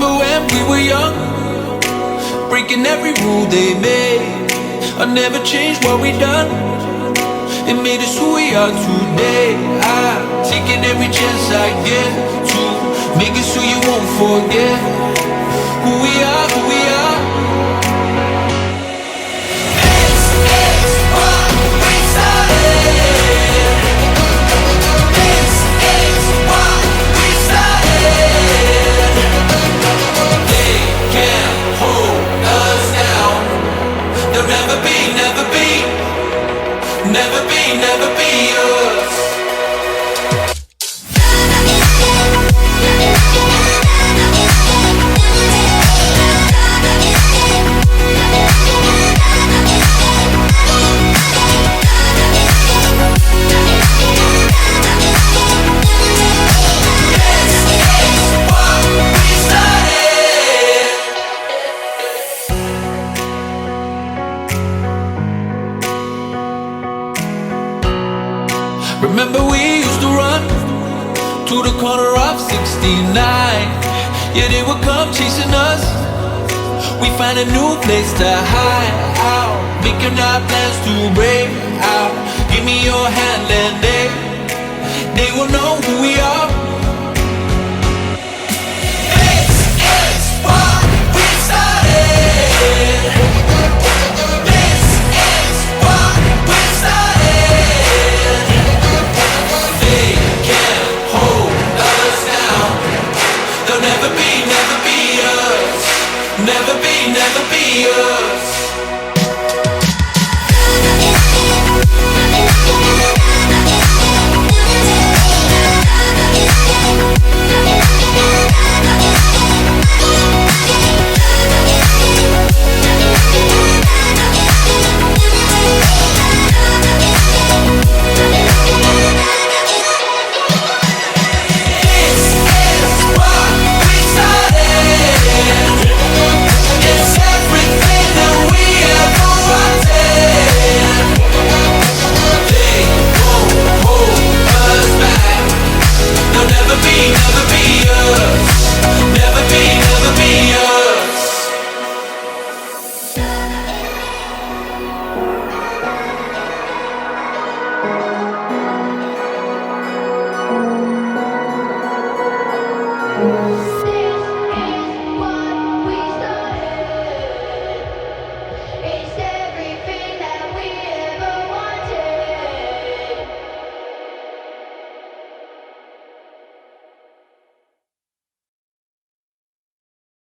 remember when we were young, breaking every rule they made. I never changed what we done. It made us who we are today. I'm taking every chance I get to make it so you won't forget who we are, who we are. It's what we started. It's what we started. They can't hold us down. They'll never be, never be, never be, never be us. Remember we used to run to the corner of 69. Yeah, they would come chasing us. We find a new place to hide out, making our plans to break out. Give me your hand and they will know who we are.